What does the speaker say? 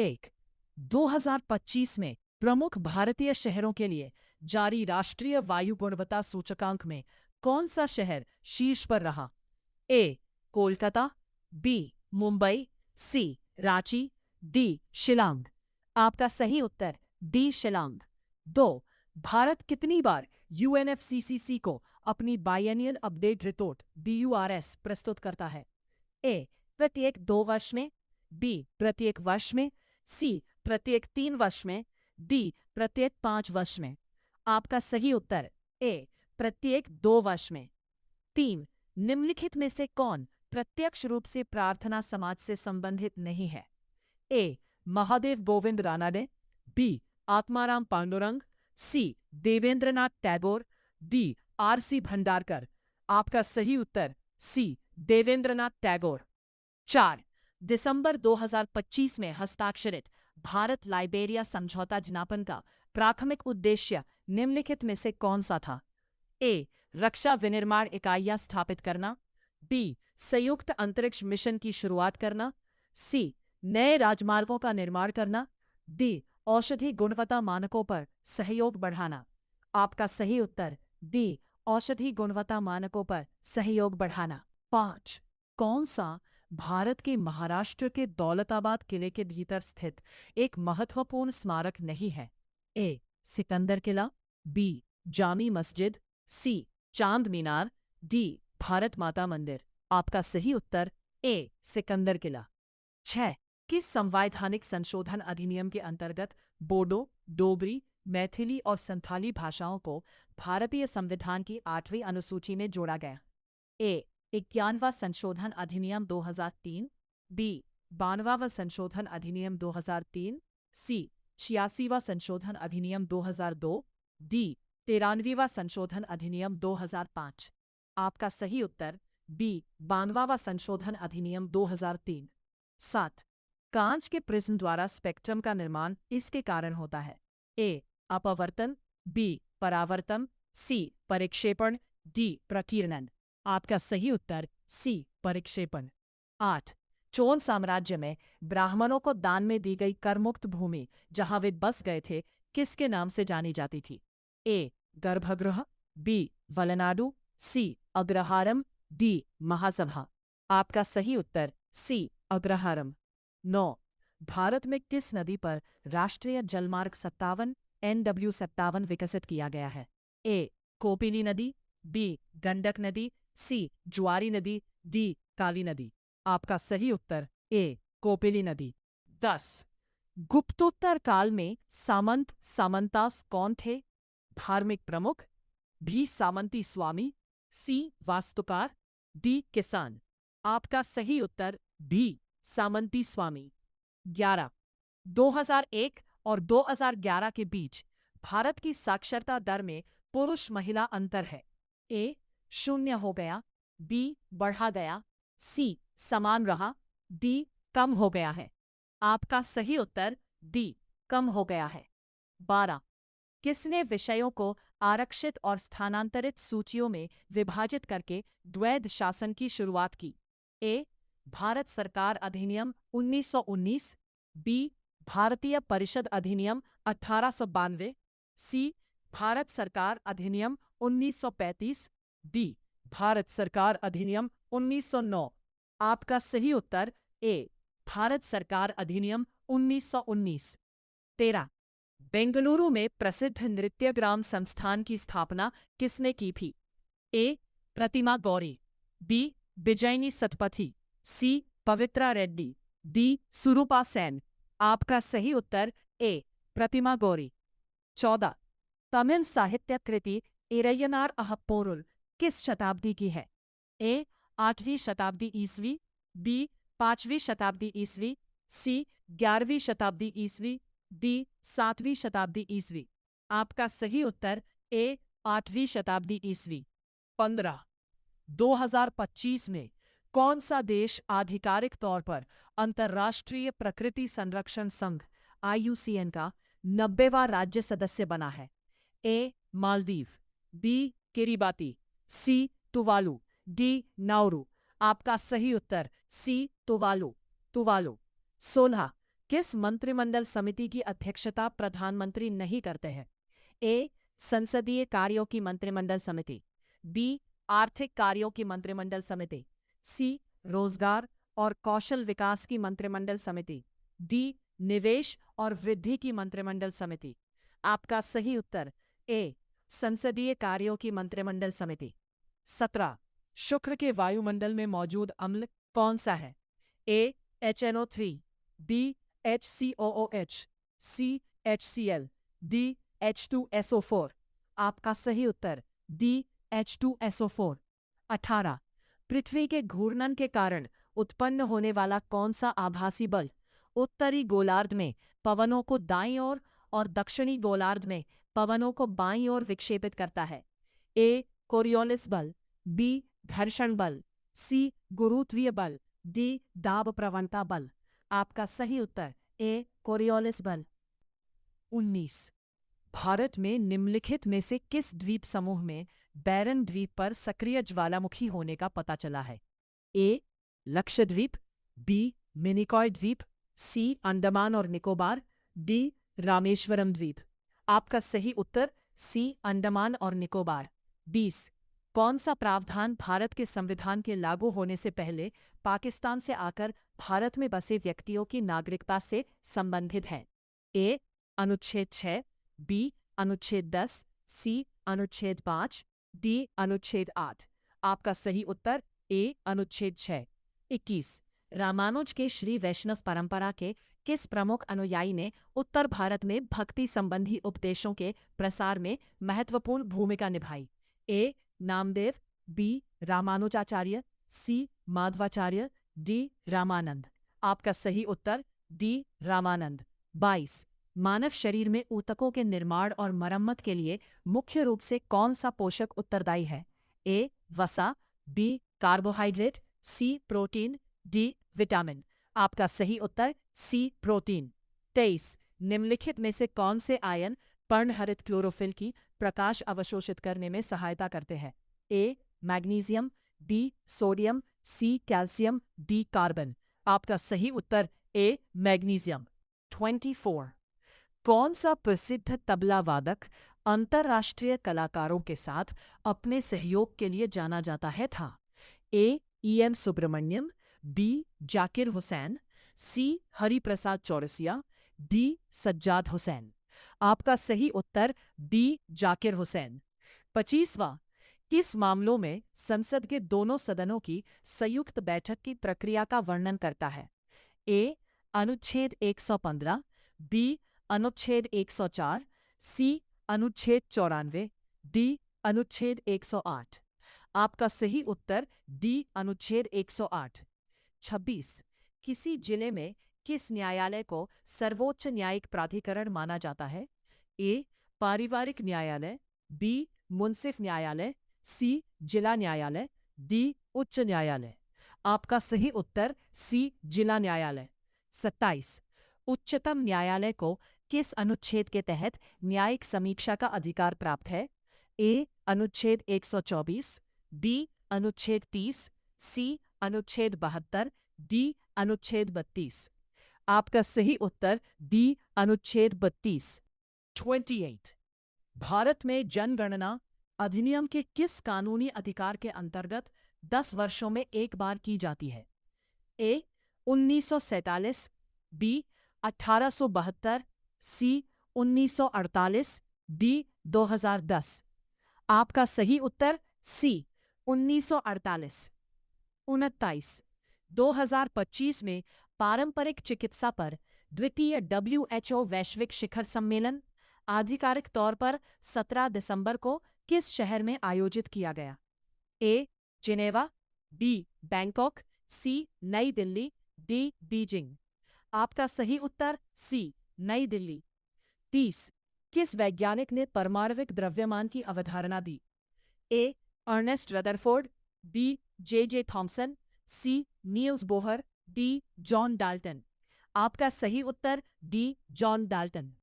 एक 2025 में प्रमुख भारतीय शहरों के लिए जारी राष्ट्रीय वायु गुणवत्ता सूचकांक में कौन सा शहर शीर्ष पर रहा? ए. कोलकाता, बी. मुंबई, सी. रांची, डी. शिलांग। आपका सही उत्तर डी. शिलांग। 2. भारत कितनी बार यूएनएफसीसीसी को अपनी बायनियल अपडेट रिपोर्ट BURS प्रस्तुत करता है? ए. प्रत्येक 2 वर्ष में, बी. प्रत्येक वर्ष में, सी. प्रत्येक 3 वर्ष में, डी. प्रत्येक 5 वर्ष में। आपका सही उत्तर ए. प्रत्येक 2 वर्ष में। 3. निम्नलिखित में से कौन प्रत्यक्ष रूप से प्रार्थना समाज से संबंधित नहीं है? ए. महादेव गोविंद रानाडे, बी. आत्माराम पांडुरंग, सी. देवेंद्रनाथ टैगोर, डी. RC भंडारकर। आपका सही उत्तर सी. देवेंद्रनाथ टैगोर। 4. दिसंबर 2025 में हस्ताक्षरित भारत लाइबेरिया समझौता ज्ञापन का प्राथमिक उद्देश्य निम्नलिखित में से कौन सा था? ए. रक्षा विनिर्माण इकाइयां स्थापित करना, बी. संयुक्त अंतरिक्ष मिशन की शुरुआत करना, सी. नए राजमार्गों का निर्माण करना, डी. औषधि गुणवत्ता मानकों पर सहयोग बढ़ाना। आपका सही उत्तर डी. औषधि गुणवत्ता मानकों पर सहयोग बढ़ाना। 5. कौन सा भारत के महाराष्ट्र के दौलताबाद किले के भीतर स्थित एक महत्वपूर्ण स्मारक नहीं है? ए. सिकंदर किला, बी. जामी मस्जिद, सी. चांद मीनार, डी. भारत माता मंदिर। आपका सही उत्तर ए. सिकंदर किला। 6. किस संवैधानिक संशोधन अधिनियम के अंतर्गत बोडो, डोगरी, मैथिली और संथाली भाषाओं को भारतीय संविधान की 8वीं अनुसूची में जोड़ा गया? ए. 51वां संशोधन अधिनियम 2003, बी. 92वां संशोधन अधिनियम 2003, सी. 86वां संशोधन अधिनियम 2002, डी. 93वां संशोधन अधिनियम 2005। आपका सही उत्तर बी. 92वां संशोधन अधिनियम 2003। 7. कांच के प्रिज्म द्वारा स्पेक्ट्रम का निर्माण इसके कारण होता है? ए. अपवर्तन, बी. परावर्तन, सी. परिक्षेपण, डी. प्रकीर्णन। आपका सही उत्तर सी. परिक्षेपण। 8. चोल साम्राज्य में ब्राह्मणों को दान में दी गई करमुक्त भूमि जहां वे बस गए थे किसके नाम से जानी जाती थी? ए. गर्भगृह, बी. वलनाडु, सी. अग्रहारम, डी. महासभा। आपका सही उत्तर सी. अग्रहारम। 9. भारत में किस नदी पर राष्ट्रीय जलमार्ग 57 NW57 विकसित किया गया है? ए. कोपिली नदी, बी. गंडक नदी, सी. ज्वारी नदी, डी. काली नदी। आपका सही उत्तर ए. कोपिली नदी। 10. गुप्तोत्तर काल में सामंत सामंतास कौन थे? धार्मिक प्रमुख, बी. सामंती स्वामी, सी. वास्तुकार, डी. किसान। आपका सही उत्तर बी. सामंती स्वामी। 11. 2001 और 2011 के बीच भारत की साक्षरता दर में पुरुष महिला अंतर है? ए. 0 हो गया, बी. बढ़ा गया, सी. समान रहा, डी. कम हो गया है। आपका सही उत्तर डी. कम हो गया है। 12. किसने विषयों को आरक्षित और स्थानांतरित सूचियों में विभाजित करके द्वैध शासन की शुरुआत की? ए. भारत सरकार अधिनियम 1919, बी. भारतीय परिषद अधिनियम 1892, सी. भारत सरकार अधिनियम 1935, डी. भारत सरकार अधिनियम 1909। आपका सही उत्तर ए. भारत सरकार अधिनियम 1919। 13. बेंगलुरु में प्रसिद्ध नृत्यग्राम संस्थान की स्थापना किसने की थी? ए. प्रतिमा गौरी, बी. विजयनी सतपथी, सी. पवित्रा रेड्डी, डी. सुरूपा सेन। आपका सही उत्तर ए. प्रतिमा गौरी। 14. तमिल साहित्य कृति इरैयनार अहप्पोरुल किस शताब्दी की है? ए. 8वीं शताब्दी ईस्वी, बी. 5वीं शताब्दी ईस्वी, सी. 11वीं शताब्दी ईस्वी, डी. 7वीं शताब्दी ईस्वी। आपका सही उत्तर ए. 8वीं शताब्दी ईस्वी। 15. 2025 में कौन सा देश आधिकारिक तौर पर अंतर्राष्ट्रीय प्रकृति संरक्षण संघ IUCN का 90वां राज्य सदस्य बना है? A. Maldives, B. Kiribati, C. Tuvalu, D. Nauru. आपका सही उत्तर सी. तुवालू। 16. किस मंत्रिमंडल समिति की अध्यक्षता प्रधानमंत्री नहीं करते हैं? ए. संसदीय कार्यों की मंत्रिमंडल समिति, बी. आर्थिक कार्यों की मंत्रिमंडल समिति, सी. रोजगार और कौशल विकास की मंत्रिमंडल समिति, डी. निवेश और वृद्धि की मंत्रिमंडल समिति। आपका सही उत्तर ए. संसदीय कार्यों की मंत्रिमंडल समिति। 17. शुक्र के वायुमंडल में मौजूद अम्ल कौन सा है? A. HNO3, B. HCOOH, C. HCl, D. H2SO4। आपका सही उत्तर डी. H2SO4। 18. पृथ्वी के घूर्णन के कारण उत्पन्न होने वाला कौन सा आभासी बल उत्तरी गोलार्ध में पवनों को दाईं ओर और दक्षिणी गोलार्ध में पवनों को बाईं ओर विक्षेपित करता है? ए. कोरियोलिस बल, बी. घर्षण बल, सी. गुरुत्वीय बल, डी. दाब प्रवणता बल। आपका सही उत्तर ए. कोरियोलिस बल। 19. भारत में निम्नलिखित में से किस द्वीप समूह में बैरन द्वीप पर सक्रिय ज्वालामुखी होने का पता चला है? ए. लक्षद्वीप, बी. मिनिकॉय द्वीप, सी. अंडमान और निकोबार, डी. रामेश्वरम द्वीप। आपका सही उत्तर सी. अंडमान और निकोबार। 20. कौन सा प्रावधान भारत के संविधान के लागू होने से पहले पाकिस्तान से आकर भारत में बसे व्यक्तियों की नागरिकता से संबंधित है? ए. अनुच्छेद 6, बी. अनुच्छेद 10, सी. अनुच्छेद 5, डी. अनुच्छेद 8। आपका सही उत्तर ए. अनुच्छेद 6। 21. रामानुज के श्री वैष्णव परंपरा के किस प्रमुख अनुयायी ने उत्तर भारत में भक्ति संबंधी उपदेशों के प्रसार में महत्वपूर्ण भूमिका निभाई? ए. नामदेव, बी. रामानुजाचार्य, सी. माधवाचार्य, डी. रामानंद। आपका सही उत्तर डी. रामानंद। 22. मानव शरीर में ऊतकों के निर्माण और मरम्मत के लिए मुख्य रूप से कौन सा पोषक उत्तरदायी है? ए. वसा, B. Carbohydrate, C. Protein, D. Vitamin. आपका सही उत्तर सी. प्रोटीन। 23. निम्नलिखित में से कौन से आयन पर्णहरित क्लोरोफिल की प्रकाश अवशोषित करने में सहायता करते हैं? A. Magnesium, B. Sodium, C. Calcium, D. Carbon. आपका सही उत्तर ए. मैग्नीशियम। 24. कौन सा प्रसिद्ध तबला वादक अंतर्राष्ट्रीय कलाकारों के साथ अपने सहयोग के लिए जाना जाता है था? ए. E.M. सुब्रमण्यम, बी. जाकिर हुसैन, सी. हरिप्रसाद चौरसिया, डी. सज्जाद हुसैन। आपका सही उत्तर बी. जाकिर हुसैन। 25वां. किस मामलों में संसद के दोनों सदनों की संयुक्त बैठक की प्रक्रिया का वर्णन करता है? ए. अनुच्छेद 115, बी. अनुच्छेद 104, सी. अनुच्छेद 94, डी. अनुच्छेद 108। आपका सही उत्तर डी. अनुच्छेद 108। 26. किसी जिले में किस न्यायालय को सर्वोच्च न्यायिक प्राधिकरण माना जाता है? ए. पारिवारिक न्यायालय, बी. मुंसिफ न्यायालय, सी. जिला न्यायालय, डी. उच्च न्यायालय। आपका सही उत्तर सी. जिला न्यायालय। 27. उच्चतम न्यायालय को किस अनुच्छेद के तहत न्यायिक समीक्षा का अधिकार प्राप्त है? ए. अनुच्छेद 124, बी. अनुच्छेद 30, सी. अनुच्छेद 72, डी. अनुच्छेद 32। आपका सही उत्तर डी. अनुच्छेद 32। 28. भारत में जनगणना अधिनियम के किस कानूनी अधिकार के अंतर्गत 10 वर्षों में एक बार की जाती है? ए. 1947, बी. 1872, सी. 1948, डी. 2010। आपका सही उत्तर सी. 1948। 29. 2025 में पारंपरिक चिकित्सा पर द्वितीय WHO वैश्विक शिखर सम्मेलन आधिकारिक तौर पर 17 दिसंबर को किस शहर में आयोजित किया गया? A. Geneva, B. Bangkok, C. New Delhi, D. Beijing. आपका सही उत्तर सी. नई दिल्ली। 30. किस वैज्ञानिक ने परमाणविक द्रव्यमान की अवधारणा दी? A. Ernest Rutherford, B. J.J. Thomson, C. Niels Bohr, D. John Dalton. आपका सही उत्तर डी. John Dalton.